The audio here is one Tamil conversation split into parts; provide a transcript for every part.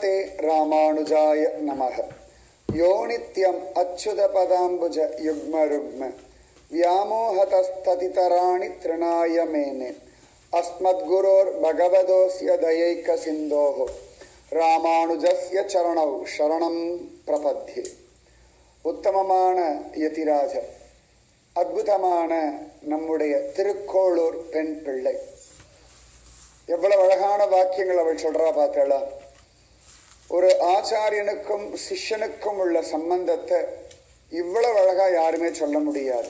ஸ்ரீமதே ராமானுஜாய நமः. யோ நித்யம் அச்சுதபதாம்புஜ யுக்மருக்ம வியாமோஹதஸ்ததிதராணி த்ரிணாய மேனே அஸ்மத்குரோர் பகவதோஸ்ய தயைக சிந்தோஹோ ராமானுஜஸ்ய சரணௌ சரணம் பிரபத்யே. உத்தமமான யதிராஜர், அற்புதமான நம்முடைய திருக்கோளூர் பெண் பிள்ளை. எவ்வளவு அழகான வாக்கியங்கள் அவள் சொல்றா பார்த்தா. ஒரு ஆச்சாரியனுக்கும் சிஷ்யனுக்கும் உள்ள சம்பந்தத்தை இவ்வளவு அழகா யாருமே சொல்ல முடியாது.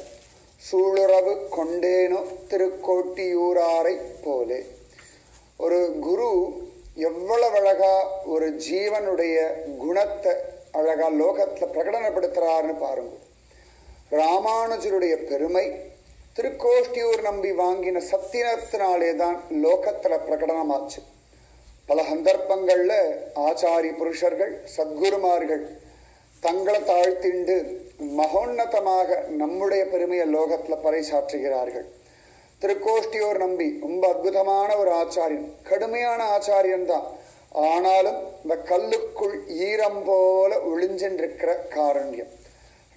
சூளுறவு கொண்டேனோ திருக்கோட்டியூராரை போலே. ஒரு குரு எவ்வளவு அழகா ஒரு ஜீவனுடைய குணத்தை அழகா லோகத்துல பிரகடனப்படுத்துறாருன்னு பாருங்க. ராமானுஜருடைய பெருமை திருக்கோஷ்டியூர் நம்பி வாங்கின சத்தியத்தினாலே தான் லோகத்துல பிரகடனமாச்சு. பல சந்தர்ப்பங்கள்ல ஆச்சாரி புருஷர்கள் சத்குருமார்கள் தங்களை தாழ்த்திண்டு மகோன்னதமாக நம்முடைய பெருமையை லோகத்துல பறைசாற்றுகிறார்கள். திருக்கோஷ்டியூர் நம்பி ரொம்ப அற்புதமான ஒரு ஆச்சாரியன், கடுமையான ஆச்சாரியன் தான். ஆனாலும் இந்த கல்லுக்குள் ஈரம் போல ஒளிஞ்சென்றிருக்கிற காருண்யம்,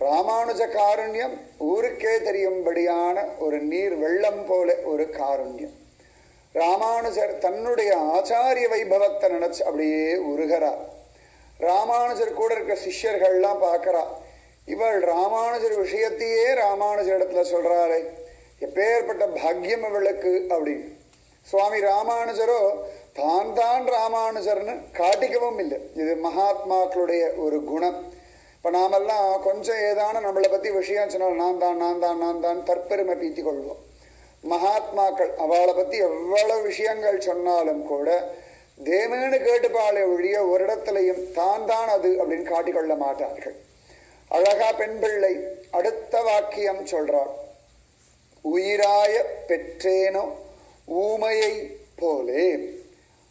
ராமானுஜ காருண்யம் ஊருக்கே தெரியும்படியான ஒரு நீர் வெள்ளம் போல ஒரு காருண்யம். ராமானுஜர் தன்னுடைய ஆச்சாரிய வைபவத்தை நினைச்சு அப்படியே உருகிறார். ராமானுஜர் கூட இருக்கிற சிஷ்யர்கள்லாம் பார்க்கிறா, இவள் ராமானுஜர் விஷயத்தையே ராமானுஜர் இடத்துல சொல்றாரே, எப்பேற்பட்ட பாக்கியம் இவளுக்கு அப்படின்னு. சுவாமி ராமானுஜரோ தான் தான் ராமானுஜர்னு காட்டிக்கவும் இல்லை. இது மகாத்மாக்களுடைய ஒரு குணம். இப்போ நாமெல்லாம் கொஞ்சம் ஏதான நம்மளை பற்றி விஷயம் சொன்னால் நான் தான் தற்பெருமை பீத்தி கொள்வோம். மகாத்மாக்கள் அவளை பற்றி எவ்வளவு விஷயங்கள் சொன்னாலும் கூட தேமேனு கேட்டுப்பாளை ஒழிய ஒரு இடத்துலையும் தான் தான் அது அப்படின்னு காட்டிக்கொள்ள மாட்டார்கள். அழகா பெண் பிள்ளை அடுத்த வாக்கியம் சொல்றாள், உயிராய பெற்றேனோ ஊமையை போலே.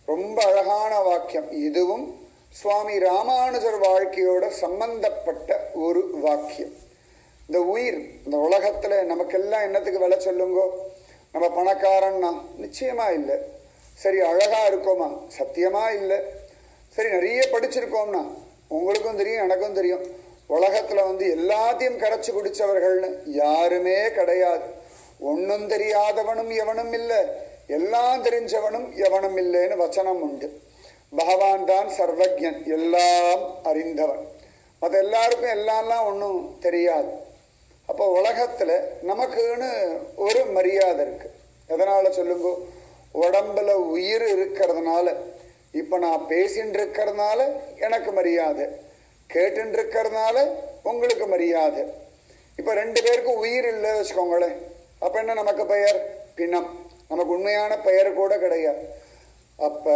ரொம்ப அழகான வாக்கியம். இதுவும் சுவாமி ராமானுஜர் வாழ்க்கையோட சம்பந்தப்பட்ட ஒரு வாக்கியம். இந்த உயிர் இந்த உலகத்துல நமக்கெல்லாம் என்னத்துக்கு விலை சொல்லுங்கோ? நம்ம பணக்காரன்னா நிச்சயமா இல்லை. சரி அழகா இருக்கோமா? சத்தியமா இல்லை. சரி நிறைய படிச்சிருக்கோம்னா உங்களுக்கும் தெரியும் எனக்கும் தெரியும். உலகத்துல எல்லாத்தையும் கரைச்சு குடிச்சவர்கள்னு யாருமே கிடையாது. ஒன்னும் தெரியாதவனும் எவனும் இல்லை, எல்லாம் தெரிஞ்சவனும் எவனும் இல்லைன்னு வச்சனம் உண்டு. பகவான் தான் சர்வஜன், எல்லாம் அறிந்தவன். மற்ற எல்லாருக்கும் எல்லாம் ஒன்றும் தெரியாது. அப்போ உலகத்துல நமக்குன்னு ஒரு மரியாதை இருக்கு. எதனால சொல்லுங்க? உடம்புல உயிர் இருக்கிறதுனால. இப்ப நான் பேசிட்டு இருக்கிறதுனால எனக்கு மரியாதை, கேட்டு இருக்கிறதுனால உங்களுக்கு மரியாதை. இப்ப ரெண்டு பேருக்கும் உயிர் இல்லை வச்சுக்கோங்களேன், அப்ப என்ன நமக்கு பெயர்? பிணம். நமக்கு உண்மையான பெயர் கூட கிடையாது. அப்ப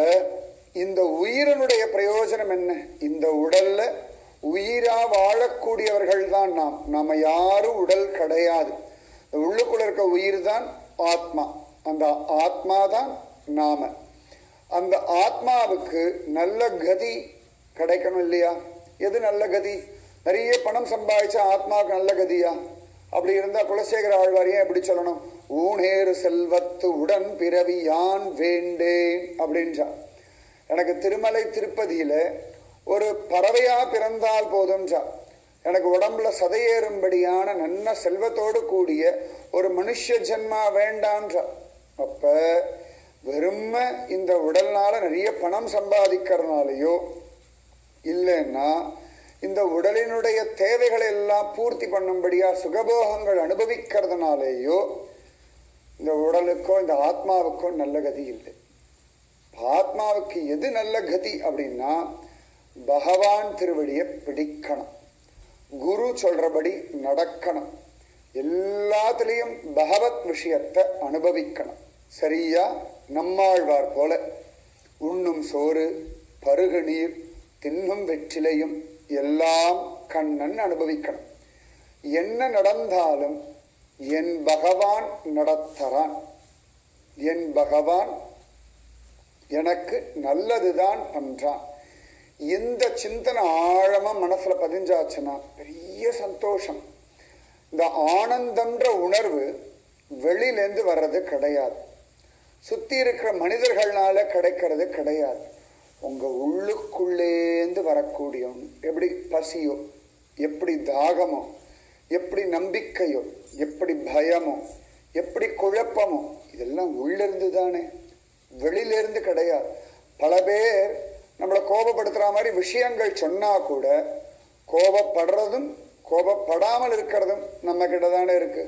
இந்த உயிரினுடைய பிரயோஜனம் என்ன? இந்த உடல்ல உயிரா வாழக்கூடியவர்கள் தான் நாம். நாம யாரும் உடல் கிடையாது. உள்ளுக்குள்ள இருக்க உயிர் தான் ஆத்மா. அந்த ஆத்மா தான் நாம. அந்த ஆத்மாவுக்கு நல்ல கதி கிடைக்கணும் இல்லையா? எது நல்ல கதி? நிறைய பணம் சம்பாதிச்சா ஆத்மாவுக்கு நல்ல கதியா? அப்படி இருந்தா குலசேகர ஆழ்வாரியே எப்படி சொல்லணும்? ஊனேறு செல்வத்து உடன் பிறவி யான் வேண்டேன் அப்படின்றா. எனக்கு திருமலை திருப்பதியில ஒரு பறவையா பிறந்தால் போதும்ன்றா. எனக்கு உடம்புல சதையேறும்படியான நல்ல செல்வத்தோடு கூடிய ஒரு மனுஷ ஜென்மா வேண்டான்றா. அப்ப வெறும இந்த உடல்னால நிறைய பணம் சம்பாதிக்கிறதுனாலயோ இல்லைன்னா இந்த உடலினுடைய தேவைகளை எல்லாம் பூர்த்தி பண்ணும்படியா சுகபோகங்கள் அனுபவிக்கிறதுனாலேயோ இந்த உடலுக்கோ இந்த ஆத்மாவுக்கோ நல்ல கதி இல்லை. ஆத்மாவுக்கு எது நல்ல கதி அப்படின்னா பகவான் திருவடியை பிடிக்கணும், குரு சொல்றபடி நடக்கணும், எல்லாத்திலையும் பகவத் விஷயத்தை அனுபவிக்கணும். சரியா நம்மாழ்வார் போல உண்ணும் சோறு பருகு நீர் தின்னும் வெற்றிலையும் எல்லாம் கண்ணன் அனுபவிக்கணும். என்ன நடந்தாலும் என் பகவான் நடத்துறான், என் பகவான் எனக்கு நல்லதுதான் பண்றான். இந்த சிந்தனை ஆழமா மனசுல பதிஞ்சாச்சுன்னா பெரிய சந்தோஷம். இந்த ஆனந்தம்ன்ற உணர்வு வெளியிலேருந்து வர்றது கிடையாது, சுத்தி இருக்கிற மனிதர்களால கிடைக்கிறது கிடையாது. உங்க உள்ளுக்குள்ளேந்து வரக்கூடிய ஒன்று. எப்படி பசியோ, எப்படி தாகமோ, எப்படி நம்பிக்கையோ, எப்படி பயமோ, எப்படி குழப்பமோ, இதெல்லாம் உள்ளிருந்து தானே, வெளியிலிருந்து கிடையாது. பல பேர் நம்மளை கோபப்படுத்துற மாதிரி விஷயங்கள் சொன்னா கூட கோபப்படுறதும் கோபப்படாமல் இருக்கிறதும் நம்ம கிட்ட தானே இருக்கு.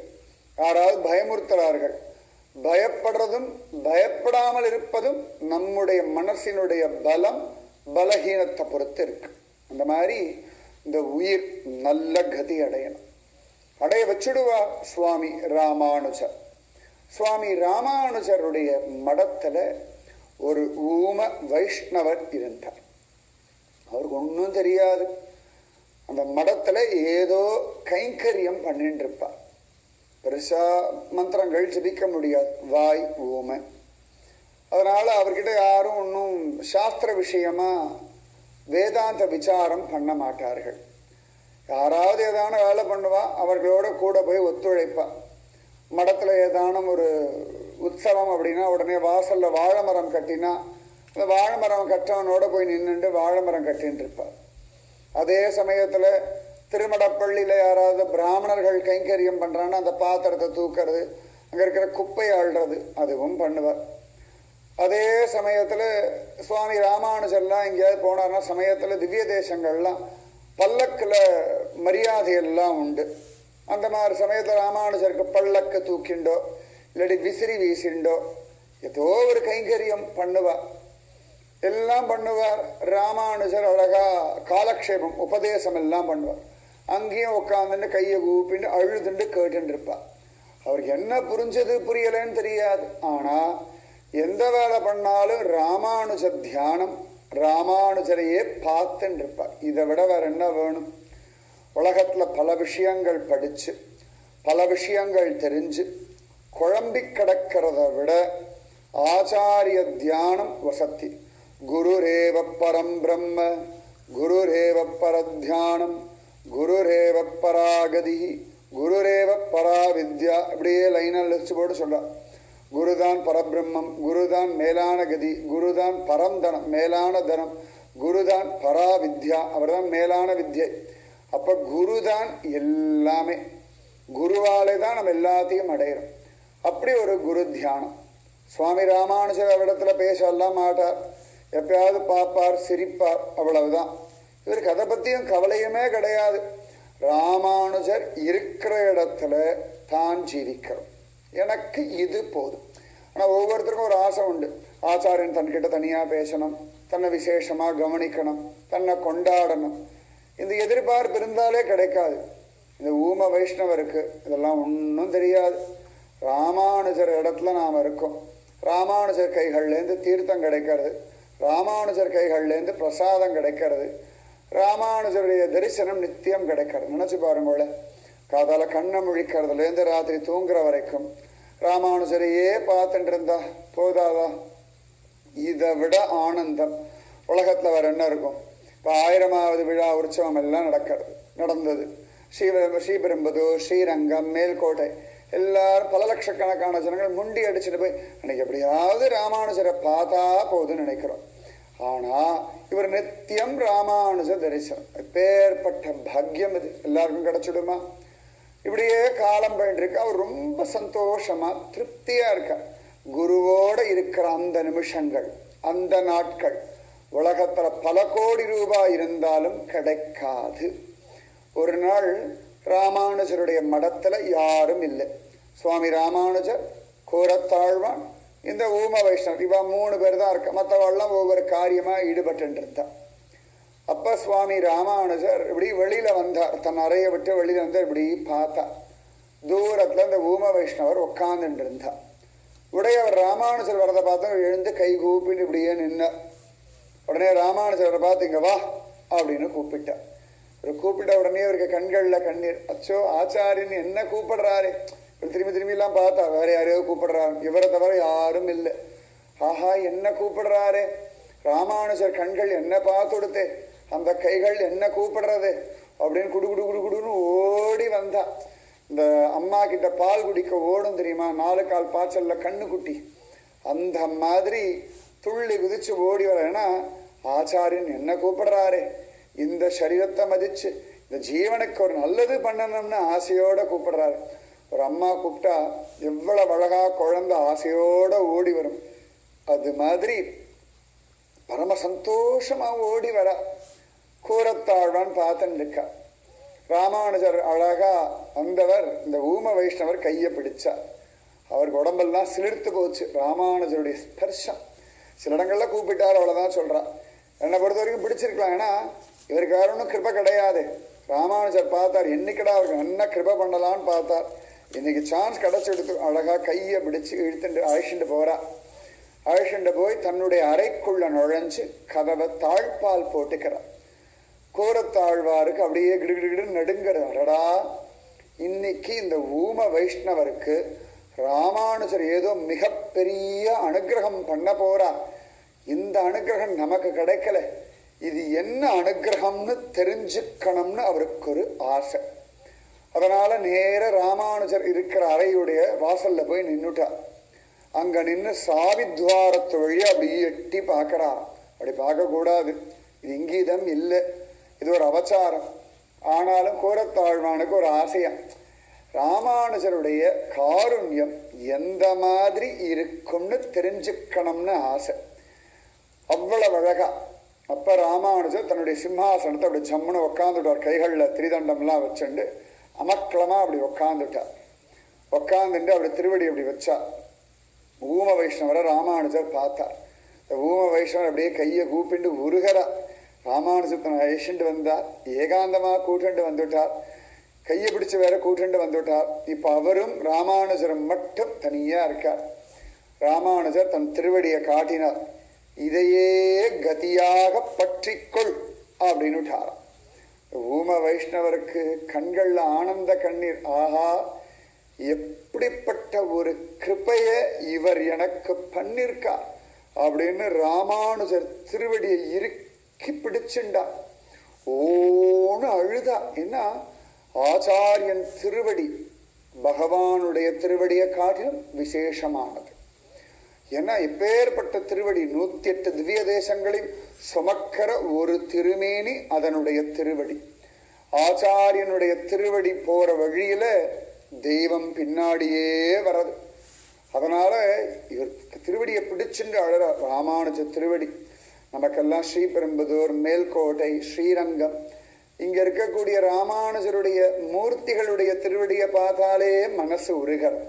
யாராவது பயமுறுத்துறார்கள், பயப்படுறதும் பயப்படாமல் இருப்பதும் நம்முடைய மனசினுடைய பலம் பலகீனத்தை பொறுத்து இருக்கு. அந்த மாதிரி இந்த உயிர் நல்ல கதி அடையணும், அடைய வச்சுடுவா சுவாமி ராமானுஜர். சுவாமி ராமானுஜருடைய மடத்துல ஒரு ஊம வைஷ்ணவர் இருந்தார். அவருக்கு ஒன்றும் தெரியாது. அந்த மடத்துல ஏதோ கைங்கரியம் பண்ணிட்டு இருப்பார். பெருசா மந்திரங்கள் ஜபிக்க முடியாது, வாய் ஊமை. அதனால அவர்கிட்ட யாரும் ஒன்றும் சாஸ்திர விஷயமா வேதாந்த விசாரம் பண்ண மாட்டார்கள். யாராவது ஏதான வேலை பண்ணுவா, அவர்களோட கூட போய் ஒத்துழைப்பா. மடத்துல ஏதானும் ஒரு உற்சவம் அப்படின்னா உடனே வாசல்ல வாழை மரம் கட்டினா அந்த வாழை மரம் கட்டவனோட போய் நின்றுட்டு வாழை மரம் கட்டின்னு இருப்பார். அதே சமயத்துல திருமடப்பள்ளியில யாராவது பிராமணர்கள் கைங்கரியம் பண்றாங்கன்னா அந்த பாத்திரத்தை தூக்கிறது, அங்க இருக்கிற குப்பையை அள்ளுறது, அதுவும் பண்ணுவார். அதே சமயத்துல சுவாமி ராமானுஜர்லாம் எங்கேயாவது போனார்னா சமயத்துல திவ்ய தேசங்கள்லாம் பல்லக்குல மரியாதையெல்லாம் உண்டு. அந்த மாதிரி சமயத்துல ராமானுஜருக்கு பல்லக்கு தூக்கிண்டோ இல்லாட்டி விசிறி வீசிண்டோ ஏதோ ஒரு கைங்கரியம் பண்ணுவார், எல்லாம் பண்ணுவார். ராமானுஜர் அழகா காலக்ஷேபம் உபதேசம் எல்லாம் பண்ணுவார். அங்கேயும் உட்காந்துட்டு கையை கூப்பிட்டு அழுதுண்டு கேட்டுட்டு இருப்பார். அவருக்கு என்ன புரிஞ்சது புரியலன்னு தெரியாது. ஆனா எந்த வேலை பண்ணாலும் ராமானுஜ தியானம், ராமானுஜரையே பார்த்துட்டு இருப்பார். இதை விட வேற என்ன வேணும்? உலகத்துல பல விஷயங்கள் படிச்சு பல விஷயங்கள் தெரிஞ்சு குழம்பி கிடக்கிறத விட ஆச்சாரிய தியானம் வசத்தி. குருரேவ பரம் பிரம்ம குருரேவ பரத்தியானம் குருரேவ பராகதி குருரேவ பரா வித்யா. இப்படியே லைனில் லிஸ்ட் போட்டு சொல்றார். குருதான் பரபிரம்மம், குருதான் மேலான கதி, குருதான் பரந்தனம் மேலான தனம், குருதான் பரா வித்யா, அவர் தான் மேலான வித்யை. அப்ப குருதான் எல்லாமே, குருவாலே தான் நம்ம எல்லாத்தையும் அடையிறோம். அப்படி ஒரு குரு தியானம். சுவாமி ராமானுஜர் அவரிடத்துல பேசலாம் மாட்டார், எப்பயாவது பார்ப்பார், சிரிப்பார், அவ்வளவுதான். இவருக்கு அதை பத்தியும் கவலையுமே கிடையாது. ராமானுஜர் இருக்கிற இடத்துல தான் ஜீவிக்கிறோம், எனக்கு இது போதும். ஆனா ஒவ்வொருத்தருக்கும் ஒரு ஆசை உண்டு. ஆச்சாரியன் தன்கிட்ட தனியா பேசணும், தன்னை விசேஷமா கவனிக்கணும், தன்னை கொண்டாடணும். இந்த எதிர்பார்ப்பு இருந்தாலே கிடைக்காது. இந்த ஊம வைஷ்ணவருக்கு இதெல்லாம் ஒன்றும் தெரியாது. ராமானுஜர் இடத்துல நாம் இருக்கோம். ராமானுஜர் கைகள்லேருந்து தீர்த்தம் கிடைக்கிறது, ராமானுஜர் கைகள்லேருந்து பிரசாதம் கிடைக்கிறது, ராமானுஜருடைய தரிசனம் நித்தியம் கிடைக்கிறது. நினைச்சு பாருங்கள, காதால கண்ணை முழிக்கிறதுலேருந்து ராத்திரி தூங்குற வரைக்கும் ராமானுஜரையே பார்த்துட்டு இருந்தா போதாதா? இதை விட ஆனந்தம் உலகத்துல வேற என்ன இருக்கும்? இப்போ 1000வது விழா உற்சவம் எல்லாம் நடந்தது. ஸ்ரீபெரும்புதூர், ஸ்ரீரங்கம், மேல்கோட்டை, எல்லாரும் பல லட்சக்கணக்கான ஜனங்கள் முண்டி அடிச்சுட்டு போய் அன்னைக்கு எப்படியாவது ராமானுஜரை பார்த்தா போதுன்னு நினைக்கிறோம். ஆனா இவர் நித்தியம் ராமானுஜ தரிசனம். எப்பேற்பட்ட பாக்கியம் இது! எல்லாருக்கும் கிடைச்சிடுமா? இப்படியே காலம் போயிட்டு அவர் ரொம்ப சந்தோஷமா திருப்தியா இருக்கார். குருவோட இருக்கிற அந்த நிமிஷங்கள், அந்த நாட்கள் உலகத்துல பல கோடி ரூபாய் இருந்தாலும் கிடைக்காது. ஒரு நாள் ராமானுஜருடைய மடத்துல யாரும் இல்லை. சுவாமி ராமானுஜர், கோரத்தாழ்வான், இந்த ஊம வைஷ்ணவ், இவா 3 பேர் தான் இருக்க. மற்றவாள்லாம் ஒவ்வொரு காரியமா ஈடுபட்டு இருந்தா. அப்ப சுவாமி ராமானுஜர் இப்படி வெளியில வந்தார், தன் அறையை விட்டு வெளியில வந்தார். இப்படி பார்த்தா தூரத்துல இந்த ஊம வைஷ்ணவர் உட்கார்ந்துட்டு இருந்தா. உடையவர் ராமானுஜர் வரதை பார்த்து எழுந்து கை கூப்பிட்டு இப்படியே நின்னார். உடனே ராமானுஜரை பார்த்து இங்க வா அப்படின்னு கூப்பிட்டார். கூப்பிட்ட உடனே அவருக்கு கண்கள்ல கண்ணீர். அச்சோ, ஆச்சாரியன் என்ன கூப்பிடுறாரு? திரும்பி திரும்பி எல்லாம் பார்த்தா வேற யாரையோ கூப்பிடுறாரு, இவரை தவிர யாரும் இல்லை. ஆஹா, என்ன கூப்பிடுறாரு? ராமானுஜர் கண்கள் என்ன பார்த்து கொடுத்தே, அந்த கைகள் என்ன கூப்பிடுறது அப்படின்னு குடு குடு குடு குடுன்னு ஓடி வந்தா. இந்த அம்மா கிட்ட பால் குடிக்க ஓடும் தெரியுமா, 4 கால் பாய்ச்சல்ல கண்ணு குட்டி, அந்த மாதிரி துள்ளி குதிச்சு ஓடி வர. ஏன்னா ஆச்சாரியன் என்ன கூப்பிடுறாரே, இந்த சரீரத்தை மதிச்சு இந்த ஜீவனுக்கு ஒரு நல்லது பண்ணணும்னு ஆசையோட கூப்பிடுறாரு. ஒரு அம்மா கூப்பிட்டா எவ்வளவு அழகா குழந்தை ஆசையோட ஓடி வரும். அது மாதிரி பரம சந்தோஷமா ஓடி வர கூரத்தாழ்வான் பார்த்துன்னு இருக்கா. ராமானுஜர் அழகா வந்தவர் இந்த ஊம வைஷ்ணவர் கையை பிடிச்சார். அவருக்கு உடம்பெல்லாம் சிலிர்த்து போச்சு. ராமானுஜருடைய ஸ்பர்ஷம். சில இடங்கள்ல கூப்பிட்டார், அவ்வளவுதான் சொல்றா. என்னை பொறுத்த வரைக்கும் பிடிச்சிருக்கலாம். ஏன்னா இவருக்கு வேற ஒன்றும் கிருபை கிடையாது. ராமானுஜர் பார்த்தார், என்னைக்கடா அவருக்கு என்ன கிருபை பண்ணலான்னு பார்த்தார். இன்னைக்கு சான்ஸ் கிடைச்செடுத்து அழகா கையை பிடிச்சு இழுத்துட்டு அழைச்சிட்டு போறா. அழைச்சிட்டு போய் தன்னுடைய அறைக்குள்ள நுழைஞ்சு கதவை தாழ்பால் போட்டுக்கிறார். கோரத்தாழ்வாருக்கு அப்படியே கிடுகிடுன்னு நடுங்கிறது. அடடா, இன்னைக்கு இந்த ஊம வைஷ்ணவருக்கு ராமானுஜர் ஏதோ மிகப்பெரிய அனுகிரகம் பண்ண போறா. இந்த அனுகிரகம் நமக்கு கிடைக்கல, இது என்ன அனுகிரகம்னு தெரிஞ்சுக்கணும்னு அவருக்கு ஒரு ஆசை. அதனால நேர ராமானுஜர் இருக்கிற அறையுடைய வாசல்ல போய் நின்னுட்டார். அங்க நின்று சாவித்வாரத்து வழியா அப்படியே எட்டி பார்க்கறா. அப்படி பார்க்க கூடாது, இது இங்கீதம் இல்லை, இது ஒரு அவசாரம். ஆனாலும் கோரத்தாழ்வானுக்கு ஒரு ஆசையா, ராமானுஜருடைய காருண்யம் எந்த மாதிரி இருக்கும்னு தெரிஞ்சுக்கணும்னு ஆசை. அவ்வளவு அழகா. அப்ப ராமானுஜர் தன்னுடைய சிம்ஹாசனத்தை அப்படி ஜம்முன்னு உக்காந்துட்டார். கைகளில் திரிதண்டம்லாம் வச்சுண்டு அமக்களமா அப்படி உக்காந்துட்டார். உக்காந்துட்டு அப்படி திருவடி அப்படி வச்சா. ஊம வைஷ்ணவரை ராமானுஜர் பார்த்தார். இந்த ஊம வைஷ்ணவர் அப்படியே கையை கூப்பிண்டு உருகிறா. ராமானுஜர் தன்னை அழிச்சுட்டு வந்தார். ஏகாந்தமா கூட்டுண்டு வந்துட்டார். கையை பிடிச்சு வேற கூட்டுண்டு வந்துட்டார். இப்ப அவரும் ராமானுஜரும் மட்டும் தனியா இருக்கார். ராமானுஜர் தன் திருவடியை காட்டினார். இதையே கதியாக பற்றிக்கொள் அப்படின்னுட்டார். ஊம வைஷ்ணவருக்கு கண்கள்ல ஆனந்த கண்ணீர். ஆஹா, எப்படிப்பட்ட ஒரு கிருபைய இவர் எனக்கு பண்ணிருக்கார் அப்படின்னு ராமானுஜர் திருவடியை இறுக்கி பிடிச்சுண்டா. ஓன்னு அழுதா. என்ன, ஆச்சாரியன் திருவடி பகவானுடைய திருவடியை காட்டிலும் விசேஷமானது. ஏன்னா எப்பேற்பட்ட திருவடி, 108 திவ்ய தேசங்களில் சுமக்கிற ஒரு திருமேனி அதனுடைய திருவடி. ஆச்சாரியனுடைய திருவடி போற வழியில தெய்வம் பின்னாடியே வர்றது. அதனால இவர் திருவடியை பிடிச்சுட்டு அழற. ராமானுஜ திருவடி நமக்கெல்லாம் ஸ்ரீபெரும்புதூர், மேல்கோட்டை, ஸ்ரீரங்கம், இங்க இருக்கக்கூடிய ராமானுஜருடைய மூர்த்திகளுடைய திருவடியை பார்த்தாலே மனசு உருகிறது.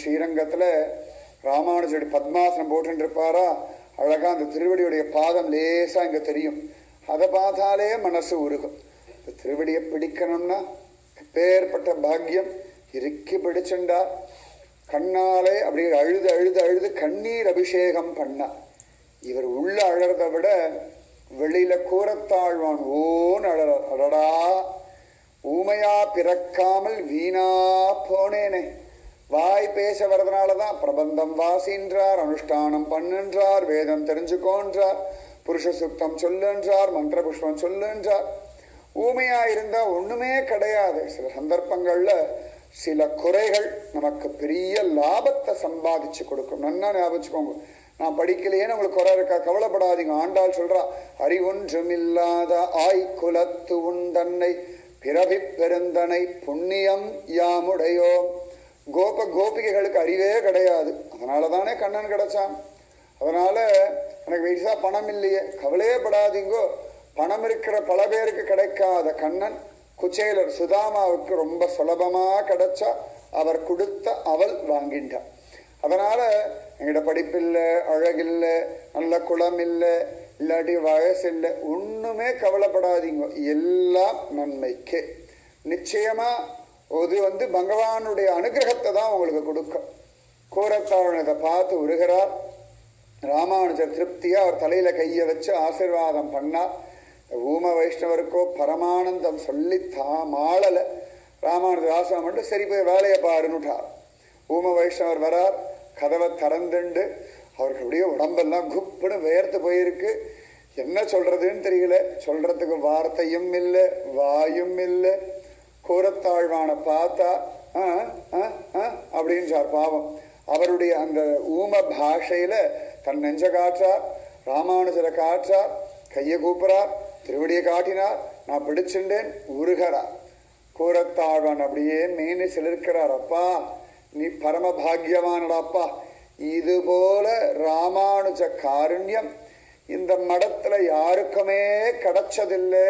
ஸ்ரீரங்கத்துல ராமானுஜருடைய பத்மாசனம் போட்டு இருப்பாரா, அழகா அந்த திருவடியுடைய பாதம் லேசா இங்க தெரியும். அதை பார்த்தாலே மனசு உருகும். இந்த திருவடியை பிடிக்கணும்னா எப்பேற்பட்ட பாக்கியம். இறுக்கி பிடிச்சுண்டா. கண்ணாலே அப்படியே அழுது அழுது அழுது கண்ணீர் அபிஷேகம் பண்ணா. இவர் உள்ள அழறதை விட வெளியில கூரத்தாழ்வான் ஓன்னு அழறார். அடடா, ஊமையா பிறக்காமல் வீணா போனேனே. வாய் பேச வர்றதுனாலதான் பிரபந்தம் வாசின்றார், அனுஷ்டானம் பண்ணுன்றார், வேதம் தெரிஞ்சுக்கோன்றார், புருஷ சுத்தம் சொல்லுன்றார், மந்திர புஷ்பம் சொல்லுன்றார். ஊமையா இருந்தா ஒண்ணுமே கிடையாது. சில சந்தர்ப்பங்கள்ல சில குறைகள் நமக்கு பெரிய லாபத்தை சம்பாதிச்சு கொடுக்கும். நன்னா ஞாபகிச்சுக்கோங்க. நான் படிக்கலையேன்னு உங்களுக்கு குறை இருக்கா, கவலைப்படாதீங்க. ஆண்டாள் சொல்றா, அறிவொன்றுமில்லாத ஆய்குலத்து உண்டன்னை பிறவி பெருந்தனை புண்ணியம் யாமுடையோம். கோபிகைகளுக்கு அறிவே கிடையாது. அதனாலதானே கண்ணன் கிடைச்சான். அதனால எனக்கு வயசா பணம் இல்லையே, கவலையே படாதீங்கோ. பணம் இருக்கிற பல பேருக்கு கிடைக்காத கண்ணன் குச்சேலர் சுதாமாவுக்கு ரொம்ப சுலபமா கிடைச்சா அவர் கொடுத்த அவள் வாங்கிட்டார். அதனால எங்கிட்ட படிப்பில்லை, அழகில்லை, நல்ல குளம் இல்லை, இல்லாட்டி வயசு இல்லை, ஒண்ணுமே கவலைப்படாதீங்க. எல்லாம் நன்மைக்கு. நிச்சயமா அது பகவானுடைய அனுகிரகத்தை தான் உங்களுக்கு கொடுக்கும். கோரத்தாழ்வனை பார்த்து உருகிறார். ராமானுஜர் திருப்தியா அவர் தலையில கையை வச்சு ஆசீர்வாதம் பண்ணார். ஊம வைஷ்ணவருக்கோ பரமானந்தம் சொல்லி மாளல. ராமானுஜர் ஆசிரமம் பண்ணிட்டு சரி போய் வேலையை பாருன்னுட்டார். ஊம வைஷ்ணவர் வரார். கதவை திறந்துண்டு அவருக்கு அப்படியே உடம்பெல்லாம் குப்புன்னு வேர்த்து போயிருக்கு. என்ன சொல்றதுன்னு தெரியல. சொல்றதுக்கு வார்த்தையும் இல்லை, வாயும் இல்லை. கோரத்தாழ்வான பார்த்தா அப்படின்னு சார் பாவம். அவருடைய அந்த ஊம பாஷையில தன் நெஞ்ச காற்றார், ராமானுஜரை காற்றார். கையை கூப்புறார், திருவடியை காட்டினார், நான் பிடிச்சுட்டேன், உருகிறார். கூரத்தாழ்வான் அப்படியே மேனி சிலிர்க்கிறார். அப்பா நீ பரம பாக்யவானடாப்பா, இது போல ராமானுஜ காருண்யம் இந்த மடத்துல யாருக்குமே கிடைச்சதில்லை.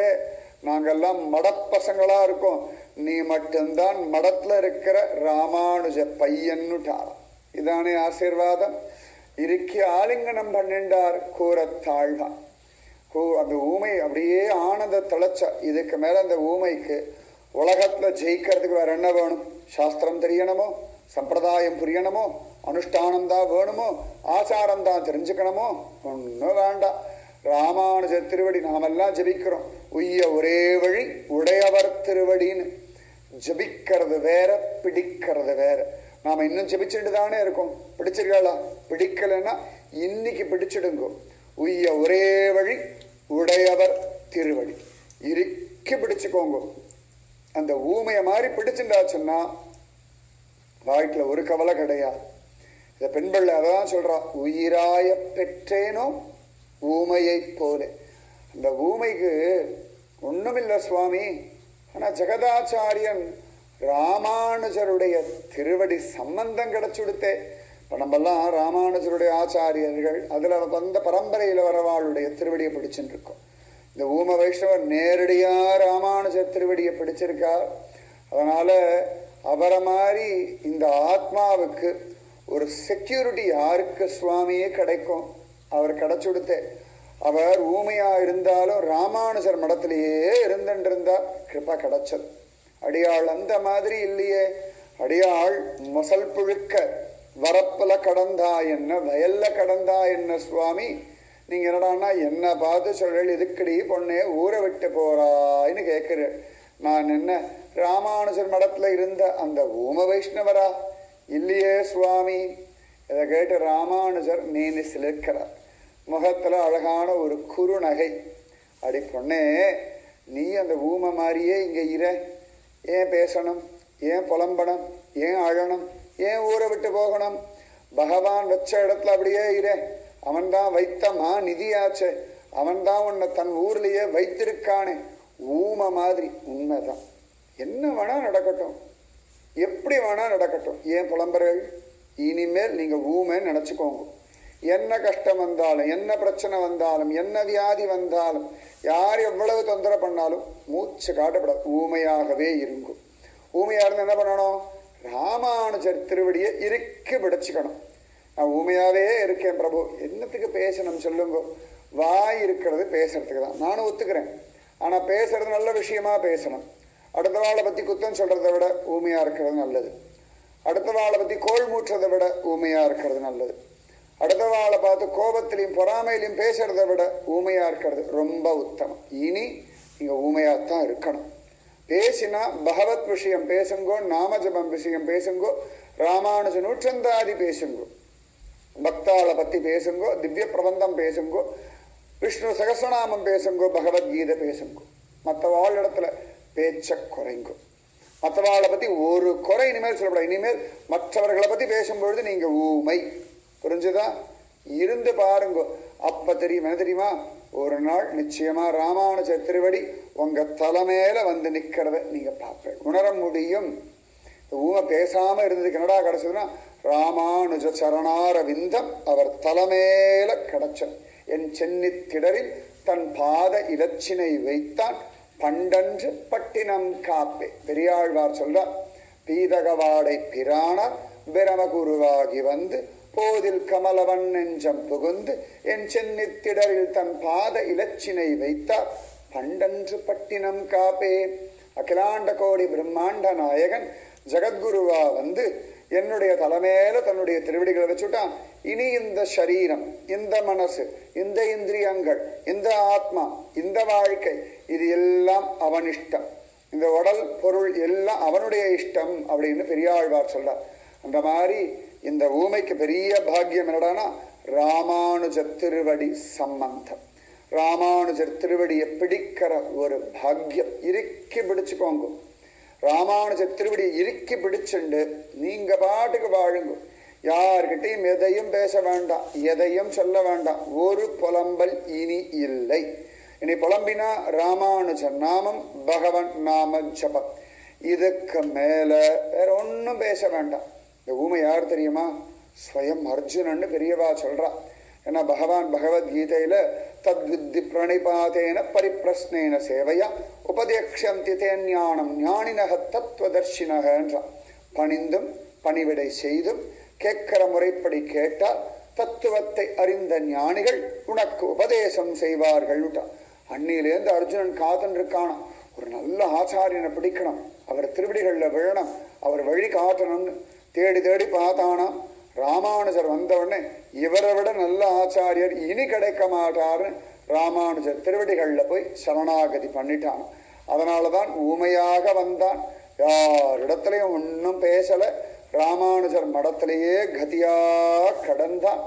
நாங்கெல்லாம் மடப்பசங்களா இருக்கோம், நீ மட்டும்தான் மடத்துல இருக்கிற ராமானுஜ பையன்னுட்டாராம். இதானே ஆசீர்வாதம். இறுக்கி ஆலிங்கனம் பண்ணிண்டார் கூரத்தாழ்வான். அந்த ஊமை அப்படியே ஆனந்த திளைச்ச. இதுக்கு மேல அந்த ஊமைக்கு உலகத்துல ஜெயிக்கிறதுக்கு வேற என்ன வேணும்? சாஸ்திரம் தெரியணுமோ, சம்பிரதாயம் புரியணுமோ, அனுஷ்டானம் தான் வேணுமோ, ஆச்சாரம் தான் தெரிஞ்சுக்கணுமோ? ஒன்றும் வேண்டாம். ராமானுஜ திருவடி நாமெல்லாம் ஜபிக்கிறோம். உய்ய ஒரே வழி உடையவர் திருவடின்னு. ஜபிக்கிறது வேற, பிடிக்கிறது வேற. நாம இன்னும் ஜபிச்சுட்டு தானே இருக்கோம். பிடிச்சிருக்கா? பிடிக்கலன்னா இன்னைக்கு பிடிச்சிடுங்கோ. உய்ய ஒரே வழி உடையவர் திருவடி இறுக்கி பிடிச்சுக்கோங்க. அந்த ஊமைய மாதிரி பிடிச்சுட்டாச்சுன்னா வாழ்க்கையில ஒரு கவலை கிடையாது. இந்த பெண்கள் அதான் சொல்றா, உயிராய பெற்றேனோ ஊமையை போல. அந்த ஊமைக்கு ஒண்ணுமில்லை சுவாமி, ஆனா ஜெகதாச்சாரியன் ராமானுஜருடைய திருவடி சம்பந்தம் கிடைச்சுடுத்தே. இப்ப நம்மெல்லாம் ராமானுஜருடைய ஆச்சாரியர்கள், அதுல வந்த பரம்பரையில வரவாளுடைய திருவடியை பிடிச்சுட்டு இருக்கோம். இந்த ஊம வைஷ்ணவர் நேரடியா ராமானுஜர் திருவடியை பிடிச்சிருக்கார். அதனால அவரை மாதிரி இந்த ஆத்மாவுக்கு ஒரு செக்யூரிட்டி யாருக்கு சுவாமியே கிடைக்கும்? அவர் கிடைச்சுடுத்தே. அவர் ஊமையா இருந்தாலும் ராமானுஜர் மடத்திலேயே இருந்துருந்தா கிருப்பா கிடைச்சது. அடியாள் அந்த மாதிரி இல்லையே. அடியாள் மொசல் புழுக்க வரப்புல கடந்தா என்ன, வயல்ல கடந்தா என்ன சுவாமி, நீங்க என்னடான்னா என்ன பார்த்து சொல்றேன், இதுக்கடி பொண்ணே ஊரை விட்டு போறாய்ன்னு கேட்குற. நான் என்ன ராமானுஜர் மடத்துல இருந்த அந்த ஊம வைஷ்ணவரா? இல்லையே சுவாமி. இதை கேட்டு ராமானுஜர் மேனி சிலிர்க்கிறார். முகத்துல அழகான ஒரு குறுநகை. அடி பொண்ணே, நீ அந்த ஊம மாதிரியே இங்க இர. ஏன் பேசணும், ஏன் புலம்பணும், ஏன் அழணும், ஏன் ஊரை விட்டு போகணும்? பகவான் வச்ச இடத்துல அப்படியே இர. அவன்தான் வைத்தமா நிதியாச்சே, அவன்தான் உன்னை தன் ஊர்லயே வைத்திருக்கானே. ஊம மாதிரி. உண்மைதான். என்ன வேணா நடக்கட்டும், எப்படி வேணா நடக்கட்டும். ஏன் புலம்பர்கள்? இனிமேல் நீங்க ஊமைன்னு நினைச்சுக்கோங்க. என்ன கஷ்டம் வந்தாலும், என்ன பிரச்சனை வந்தாலும், என்ன வியாதி வந்தாலும், யார் எவ்வளவு தொந்தரவு பண்ணாலும் மூச்சு காட்டப்படாது. ஊமையாகவே இருக்கும். ஊமையா இருந்து என்ன பண்ணணும்? ராமானுஜர் திருவடியை இறுக்கி பிடிச்சுக்கணும். நான் ஊமையாவே இருக்கேன் பிரபு, என்னத்துக்கு பேசணும் சொல்லுங்க? வாய் இருக்கிறது பேசுறதுக்கு தான், நானும் ஒத்துக்கிறேன். ஆனா பேசுறது நல்ல விஷயமா பேசணும். அடுத்த வாழை பத்தி குத்தம் சொல்றதை விட ஊமையா இருக்கிறது நல்லது. அடுத்த வாழை பத்தி கோல் மூற்றதை விட ஊமையா இருக்கிறது நல்லது. அடுத்த வாழை பார்த்து கோபத்திலையும் பொறாமையிலையும் பேசுறதை விட ஊமையா இருக்கிறது ரொம்ப உத்தமம். இனி நீங்க ஊமையாத்தான் இருக்கணும். பேசினா பகவத் விஷயம் பேசுங்கோ, நாமஜபம் விஷயம் பேசுங்கோ, ராமானுஜ நூற்றந்தாதி பேசுங்கோ, பக்தாளை பத்தி பேசுங்கோ, திவ்ய பிரபந்தம் பேசுங்கோ, விஷ்ணு சகஸ்ரநாமம் பேசுங்கோ, பகவத்கீதை பேசுங்கோ. மற்ற வாழ் பேச்ச குறைங்கோ. மற்றவாளை பத்தி ஒரு குறை இனிமேல் சொல்லப்படாது. இனிமேல் மற்றவர்களை பத்தி பேசும்பொழுது நீங்க ஊமை. புரிஞ்சுதா? இருந்து பாருங்க, அப்ப தெரியும். என்ன தெரியுமா? ஒரு நாள் நிச்சயமா ராமானுஜ திருவடி உங்க தலைமையில வந்து நிக்கிறத நீங்க பார்ப்பேன், உணர முடியும். ஊமை பேசாம இருந்ததுக்கு என்னடா கிடைச்சதுன்னா, ராமானுஜ சரணார விந்தம் அவர் தலைமையில கிடைச்சது. என் சென்னி திடரில் தன் பாத இலச்சினை வைத்தான், பண்டன்று பட்டினம் காப்பே. பெரியாழ்வார் சொல்றார், பீதகவாடை பிரானார் பிரமகுருவாகி வந்து போதில் கமலவன் நெஞ்சம் புகுந்து என் சென்னித்திடரில் தன் பாத இலச்சினை வைத்தார், பண்டன்று பட்டினம் காப்பே. அகிலாண்ட கோடி பிரம்மாண்ட நாயகன் ஜகத்குருவா வந்து என்னுடைய தலைமையில தன்னுடைய திருவடிகளை வச்சுட்டான். இனி இந்த சரீரம், இந்த மனசு, இந்த இந்திரியங்கள், இந்த ஆத்மா, இந்த வாழ்க்கை, இது எல்லாம் அவன் இஷ்டம். இந்த உடல் பொருள் எல்லாம் அவனுடைய இஷ்டம் அப்படின்னு பெரியாழ்வார் சொல்றார். அந்த மாதிரி இந்த ஊமைக்கு பெரிய பாக்கியம் என்னடானா, ராமானுஜ திருவடி சம்பந்தம். ராமானுஜர் திருவடியை பிடிக்கிற ஒரு பாக்கியம். இறுக்கி பிடிச்சுக்கோங்க. ராமானுஜர் திருவடியை இறுக்கி பிடிச்சுண்டு நீங்க பாட்டுக்கு வாழுங்க. யார்கிட்டையும் எதையும் பேச வேண்டாம், எதையும் சொல்ல வேண்டாம். ஒரு புலம்பல் இனி இல்லை. இனி புலம்பினா ராமானுஜர் நாமம், பகவன் நாம ஜபம். இதுக்கு மேல வேற ஒன்றும் பேச வேண்டாம். இந்த ஊமை யார் தெரியுமா? ஸ்வயம் அர்ஜுனன்னு பெரியவா சொல்றா. ஏன்னா பகவான் பகவத்கீதையில தத்வித்தி பிரணிபாதேன பரிப்பிரஸ்னேன சேவையா உபதேக்ஷந்தி தே ஞானம் ஞானினக தத்துவதர்ஷினகன்றான். பணிந்தும் பணிவிடை செய்தும் கேட்கிற முறைப்படி கேட்டால் தத்துவத்தை அறிந்த ஞானிகள் உனக்கு உபதேசம் செய்வார்கள். அன்னியிலேருந்து அர்ஜுனன் காத்துன்னு இருக்கானா, ஒரு நல்ல ஆச்சாரியனை பிடிக்கணும், அவர் திருவடிகளில் விழணும், அவர் வழி காட்டணும்னு தேடி தேடி பார்த்தானா. ராமானுஜர் வந்தவுடனே இவரை விட நல்ல ஆச்சாரியர் இனி கிடைக்க மாட்டார்னு ராமானுஜர் திருவடிகளில் போய் சரணாகதி பண்ணிட்டான். அதனாலதான் ஊமையாக வந்தான், யாரிடத்துலையும் ஒன்றும் பேசலை. ராமானுஜர் மடத்திலேயே கதியா கடந்தான்.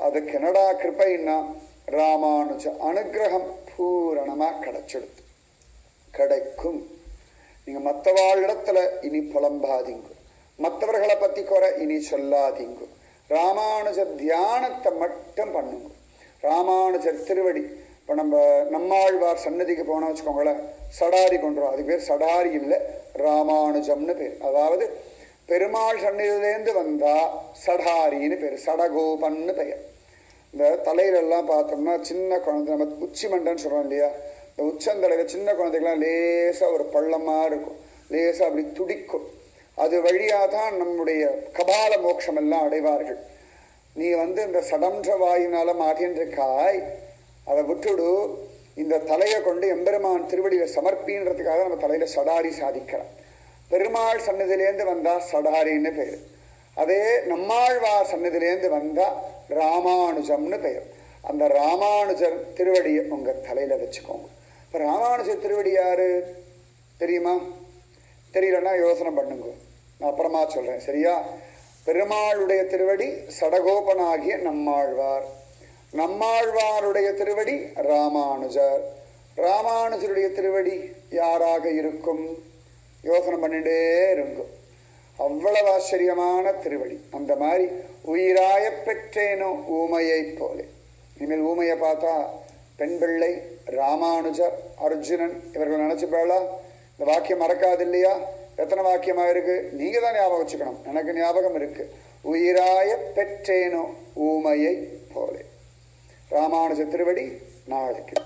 அதுக்கு என்னடா கிருப்பைன்னா ராமானுஜ அனுகிரகம் பூரணமா கிடைச்சிடுது. கிடைக்கும். நீங்க மற்றவாளிடத்துல இனி புலம்பாதீங்க, மற்றவர்களை பத்தி குறை இனி சொல்லாதீங்க. ராமானுஜர் தியானத்தை மட்டும் பண்ணுங்க. ராமானுஜர் திருவடி. இப்போ நம்மாழ்வார் சன்னதிக்கு போனோம் வச்சுக்கோங்களேன், சடாரி கொண்டுரும். அதுக்கு பேர் சடாரி இல்லை, ராமானுஜம்னு பேர். அதாவது பெருமாள் சன்னதியிலேருந்து வந்தா சடாரின்னு பேர், சடகோபன்னு பெயர். இந்த தலையிலெல்லாம் பார்த்தோம்னா சின்ன குழந்தை, நம்ம உச்சி மண்டன்னு சொல்கிறோம் இல்லையா, இந்த உச்சந்தலையில் சின்ன குழந்தைகள்லாம் லேசாக ஒரு பள்ளமாக இருக்கும், லேசாக அப்படி துடிக்கும். அது வழியாக தான் நம்முடைய கபால மோட்சம் எல்லாம் அடைவார்கள். நீ இந்த சடன்ற வாயினால மாட்டின்றிருக்காய், அதை விட்டுடு. இந்த தலையை கொண்டு எம்பெருமான் திருவடியை சமர்ப்பின்றதுக்காக நம்ம தலையில் சடாரி சாதிக்கிறோம். பெருமாள் சன்னதியிலேருந்து வந்தா சடாரின்னு பெயர். அதே நம்மாழ்வார் சன்னதியிலேருந்து வந்தா ராமானுஜம்னு பெயர். அந்த ராமானுஜர் திருவடியை உங்க தலையில வச்சுக்கோங்க. இப்ப ராமானுஜர் திருவடி யாரு தெரியுமா? தெரியலன்னா யோசனை பண்ணுங்க, நான் அப்புறமா சொல்றேன், சரியா? பெருமாளுடைய திருவடி சடகோபனாகிய நம்மாழ்வார், நம்மாழ்வாருடைய திருவடி ராமானுஜர், ராமானுஜருடைய திருவடி யாராக இருக்கும்? யோசனை பண்ணிட்டே இருக்கும். அவ்வளவு ஆச்சரியமான திருவடி. அந்த மாதிரி உயிராய பெற்றேனோ ஊமையை போலே. இனிமேல் ஊமையை பார்த்தா பெண் பிள்ளை, ராமானுஜர், அர்ஜுனன் இவர்கள் நினைச்சுப்பாளா? இந்த வாக்கியம் மறக்காது இல்லையா? எத்தனை வாக்கியமா இருக்கு? நீங்க தான் ஞாபகம் வச்சுக்கணும். எனக்கு ஞாபகம் இருக்கு. உயிராய பெற்றேனோ ஊமையை போலே. ராமானுஜ திருவடி நாளைக்கு.